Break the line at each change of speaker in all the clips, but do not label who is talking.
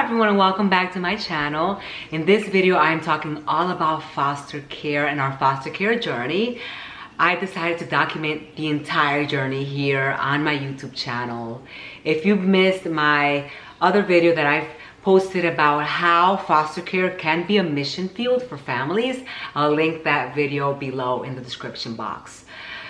everyone, and welcome back to my channel. In this video, I'm talking all about foster care and our foster care journey. I decided to document the entire journey here on my YouTube channel. If you've missed my other video that I've posted about how foster care can be a mission field for families, I'll link that video below in the description box.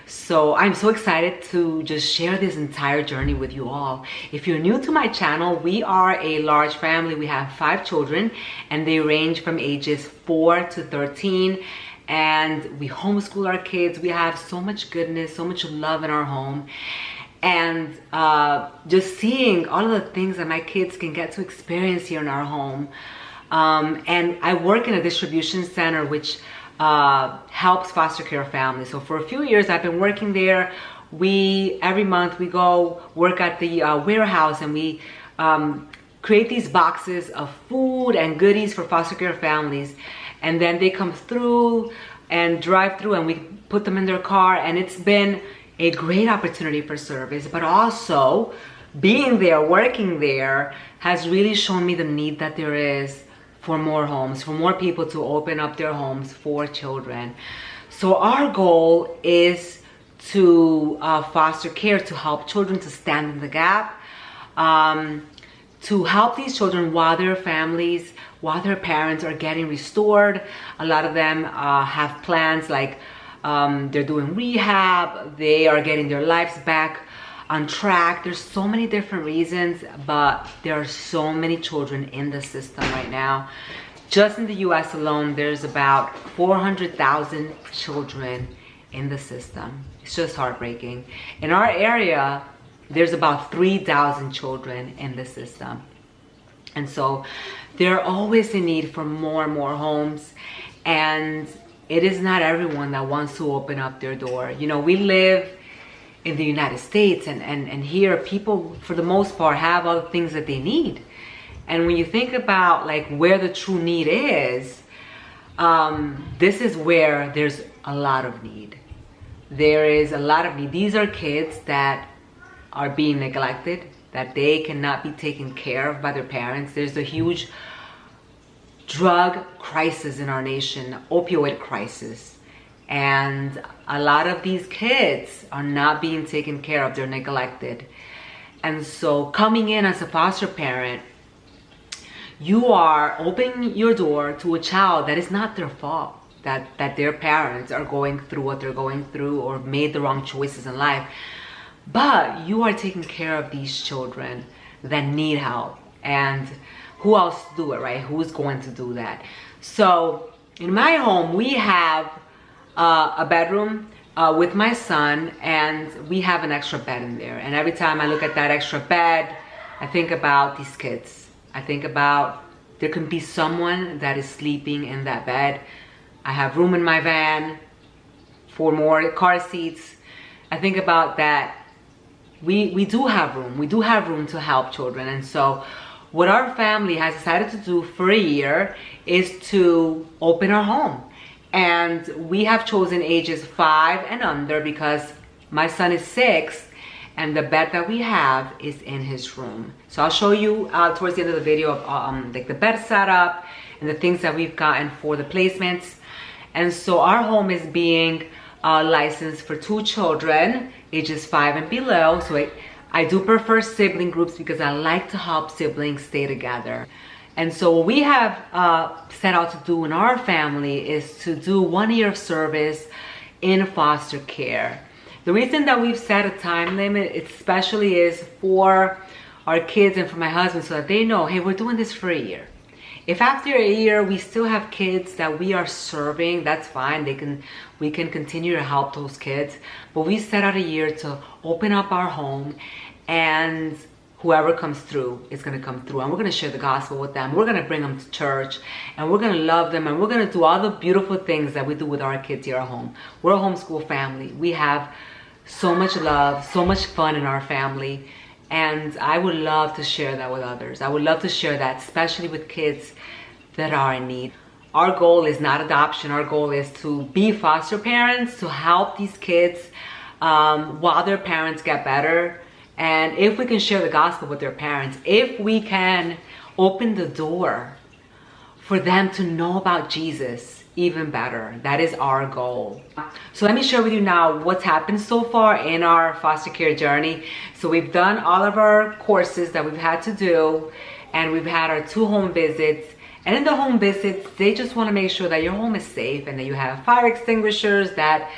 So I'm so excited to just share this entire journey with you all. If you're new to my channel, we are a large family. We have 5 children and they range from ages 4 to 13. And we homeschool our kids. We have so much goodness, so much love in our home. And just seeing all of the things that my kids can get to experience here in our home. And I work in a distribution center which helps foster care families. So for a few years I've been working there. Every month we go work at the warehouse, and we create these boxes of food and goodies for foster care families, and then they come through and drive through and we put them in their car. And it's been a great opportunity for service, but also being there, working there, has really shown me the need that there is for more homes, for more people to open up their homes for children. So our goal is to foster care, to help children, to stand in the gap, to help these children while their families, while their parents are getting restored. A lot of them have plans like they're doing rehab, they are getting their lives back on track. There's so many different reasons, but there are so many children in the system right now. Just in the US alone, there's about 400,000 children in the system. It's just heartbreaking. In our area, there's about 3,000 children in the system. And so there are always a need for more and more homes. And it is not everyone that wants to open up their door. You know, we live in the United States, and here people for the most part have all the things that they need. And when you think about like where the true need is, this is where there's a lot of need. There is a lot of need. These are kids that are being neglected, that they cannot be taken care of by their parents. There's a huge drug crisis in our nation, opioid crisis. And a lot of these kids are not being taken care of, they're neglected. And so coming in as a foster parent, you are opening your door to a child that is not their fault, that their parents are going through what they're going through or made the wrong choices in life. But you are taking care of these children that need help. And who else to do it, right? Who's going to do that? So in my home, we have a bedroom with my son, and we have an extra bed in there. And every time I look at that extra bed, I think about these kids. I think about there can be someone that is sleeping in that bed. I have room in my van for more car seats. I think about that. We do have room. We do have room to help children. And so what our family has decided to do for a year is to open our home. And we have chosen ages 5 and under because my son is 6 and the bed that we have is in his room. So I'll show you towards the end of the video of like the bed setup and the things that we've gotten for the placements. And so our home is being licensed for 2 children, ages 5 and below. So I do prefer sibling groups because I like to help siblings stay together. And so what we have set out to do in our family is to do 1 year of service in foster care. The reason that we've set a time limit especially is for our kids and for my husband, so that they know, hey, we're doing this for a year. If after a year we still have kids that we are serving, that's fine. We can continue to help those kids. But we set out a year to open up our home, and whoever comes through is going to come through, and we're going to share the gospel with them. We're going to bring them to church, and we're going to love them, and we're going to do all the beautiful things that we do with our kids here at home. We're a homeschool family. We have so much love, so much fun in our family, and I would love to share that with others. I would love to share that, especially with kids that are in need. Our goal is not adoption. Our goal is to be foster parents, to help these kids while their parents get better. And if we can share the gospel with their parents, if we can open the door for them to know about Jesus even better. That is our goal. So let me share with you now what's happened so far in our foster care journey. So we've done all of our courses that we've had to do, and we've had our 2 home visits. And in the home visits, they just want to make sure that your home is safe and that you have fire extinguishers, that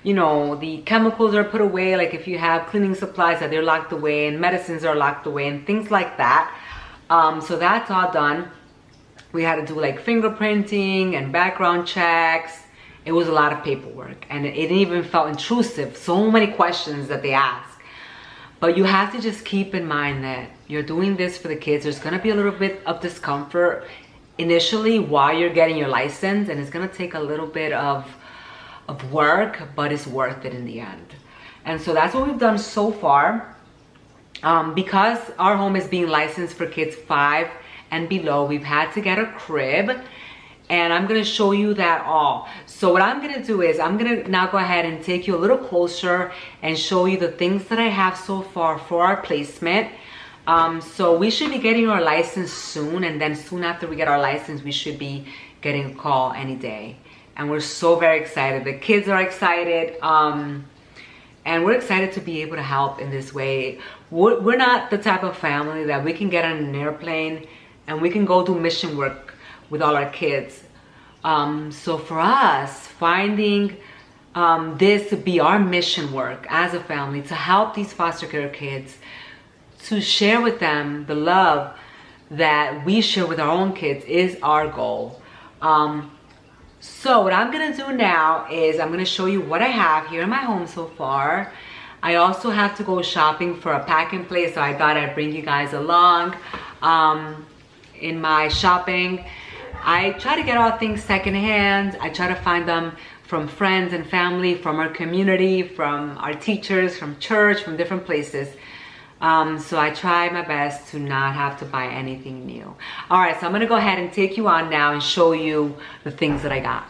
you know the chemicals are put away, like if you have cleaning supplies that they're locked away, and medicines are locked away, and things like that. So that's all done. We had to do like fingerprinting and background checks. It was a lot of paperwork, and it even felt intrusive. So many questions that they ask. But you have to just keep in mind that you're doing this for the kids. There's gonna be a little bit of discomfort initially while you're getting your license, and it's gonna take a little bit of work, but it's worth it in the end. And so that's what we've done so far. Because our home is being licensed for kids 5 and below, we've had to get a crib, and I'm gonna show you that all. So what I'm gonna do is I'm gonna now go ahead and take you a little closer and show you the things that I have so far for our placement. So we should be getting our license soon, and then soon after we get our license, we should be getting a call any day. And we're so very excited. The kids are excited. And we're excited to be able to help in this way. We're not the type of family that we can get on an airplane and we can go do mission work with all our kids. So for us, finding this to be our mission work as a family, to help these foster care kids, to share with them the love that we share with our own kids is our goal. So what I'm gonna do now is I'm gonna show you what I have here in my home so far. I also have to go shopping for a pack and play, so I thought I'd bring you guys along in my shopping. I try to get all things secondhand. I try to find them from friends and family, from our community, from our teachers, from church, from different places. So I try my best to not have to buy anything new. All right, so I'm gonna go ahead and take you on now and show you the things that I got.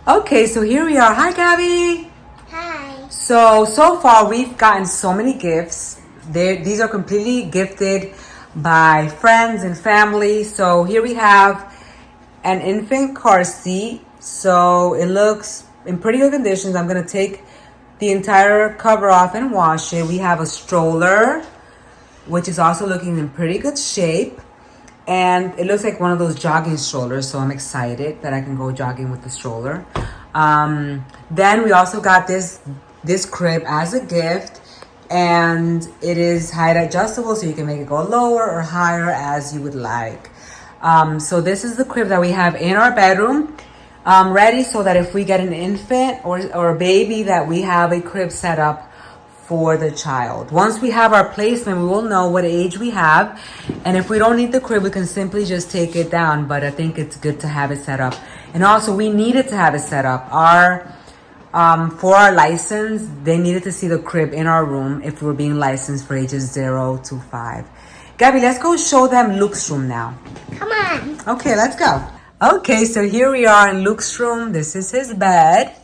Okay, so here we are. Hi, Gabby.
Hi.
So far we've gotten so many gifts. These are completely gifted by friends and family. So here we have an infant car seat. So it looks in pretty good conditions. I'm gonna take the entire cover off and wash it. We have a stroller, which is also looking in pretty good shape. And it looks like one of those jogging strollers, so I'm excited that I can go jogging with the stroller. Then we also got this crib as a gift, and it is height adjustable, so you can make it go lower or higher as you would like. So this is the crib that we have in our bedroom. Ready so that if we get an infant or a baby, that we have a crib set up for the child. Once we have our placement, we will know what age we have, and if we don't need the crib, we can simply just take it down. But I think it's good to have it set up. And also, we needed to have it set up. For our license, they needed to see the crib in our room if we were being licensed for ages 0 to 5. Gabby, let's go show them Luke's room now.
Come on.
Okay, let's go. Okay, so here we are in Luke's room. This is his bed.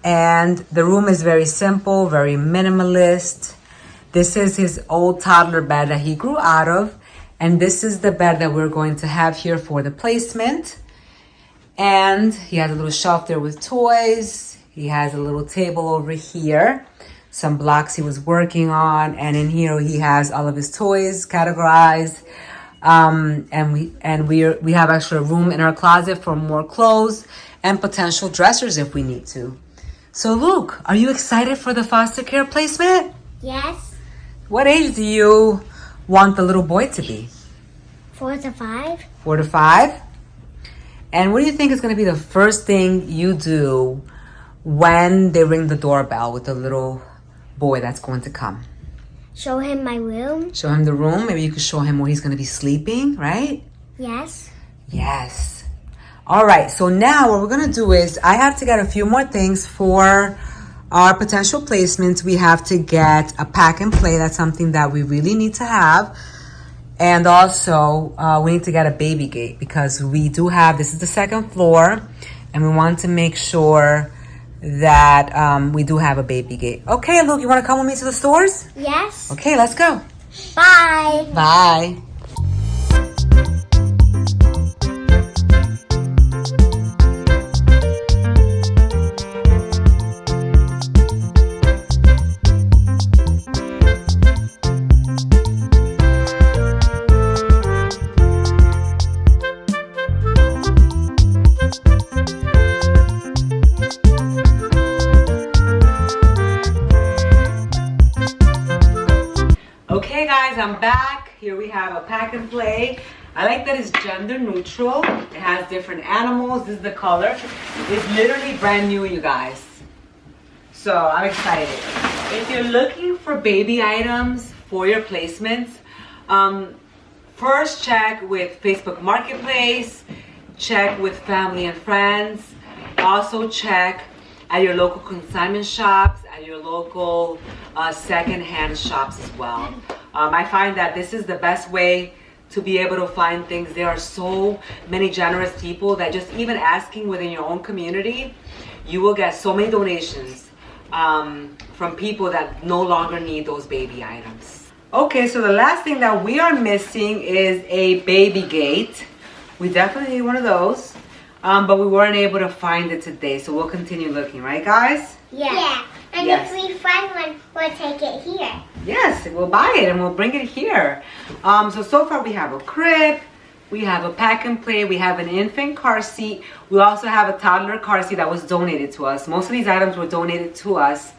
And the room is very simple, very minimalist. This is his old toddler bed that he grew out of. And this is the bed that we're going to have here for the placement. And he has a little shelf there with toys. He has a little table over here, some blocks he was working on. And in here he has all of his toys categorized. And we have extra room in our closet for more clothes and potential dressers if we need to. So Luke, are you excited for the foster care placement?
Yes.
What age do you want the little boy to be?
4 to 5.
4 to 5? And what do you think is going to be the first thing you do when they ring the doorbell with the little boy that's going to come?
Show him my room.
Show him the room. Maybe you could show him where he's going to be sleeping, right?
Yes.
Yes. All right. So now what we're going to do is I have to get a few more things for our potential placements. We have to get a pack and play. That's something that we really need to have. And also we need to get a baby gate because we do have, this is the second floor, and we want to make sure that we do have a baby gate. Okay, Luke, you want to come with me to the stores?
Yes.
Okay, let's go.
Bye.
Bye. back. Here we have a pack and play. I like that it's gender neutral. It has different animals. This is the color. It's literally brand new, you guys. So I'm excited. If you're looking for baby items for your placements, first check with Facebook Marketplace, check with family and friends. Also check at your local consignment shops, at your local second-hand shops as well. I find that this is the best way to be able to find things. There are so many generous people that just even asking within your own community, you will get so many donations from people that no longer need those baby items. Okay, so the last thing that we are missing is a baby gate. We definitely need one of those, but we weren't able to find it today, so we'll continue looking, right guys?
Yeah. And
yes.
if we find one, we'll take it here.
Yes, we'll buy it and we'll bring it here. So far we have a crib, we have a pack and play, we have an infant car seat. We also have a toddler car seat that was donated to us. Most of these items were donated to us.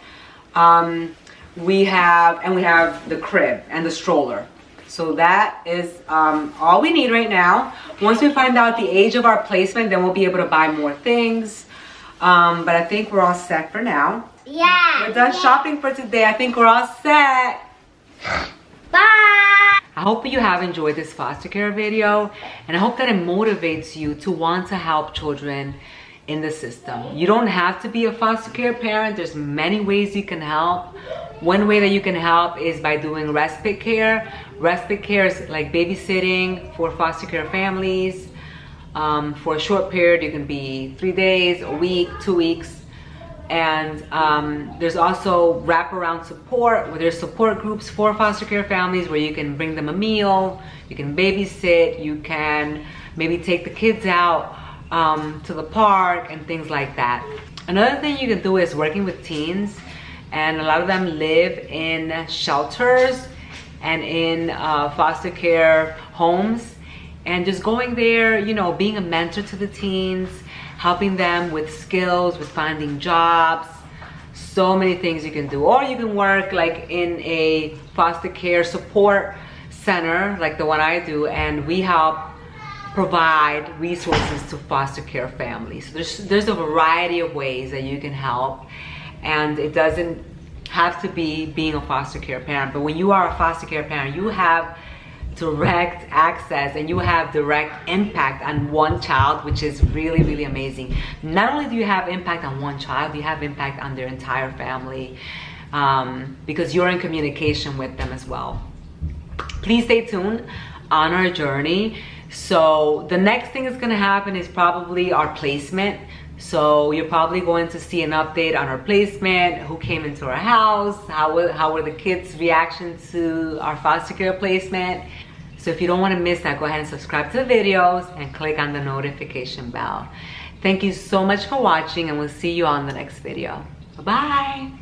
We have the crib and the stroller. So that is all we need right now. Once we find out the age of our placement, then we'll be able to buy more things. But I think we're all set for now.
Yeah.
We're done shopping for today. I think we're all set.
Bye.
I hope you have enjoyed this foster care video, and I hope that it motivates you to want to help children in the system. You don't have to be a foster care parent. There's many ways you can help. One way that you can help is by doing respite care. Respite care is like babysitting for foster care families. For a short period, you can be 3 days, a week, 2 weeks. And there's also wraparound support, where there's support groups for foster care families where you can bring them a meal, you can babysit, you can maybe take the kids out to the park and things like that. Another thing you can do is working with teens, and a lot of them live in shelters and in foster care homes, and just going there, you know, being a mentor to the teens, helping them with skills, with finding jobs, so many things you can do. Or you can work like in a foster care support center like the one I do, and we help provide resources to foster care families. So there's a variety of ways that you can help, and it doesn't have to be being a foster care parent. But when you are a foster care parent, you have direct access and you have direct impact on one child, which is really, really amazing. Not only do you have impact on one child, you have impact on their entire family, because you're in communication with them as well. Please stay tuned on our journey. So the next thing that's going to happen is probably our placement. So you're probably going to see an update on our placement, who came into our house, how were the kids' reaction to our foster care placement. So if you don't want to miss that, go ahead and subscribe to the videos and click on the notification bell. Thank you so much for watching, and we'll see you on the next video. Bye-bye.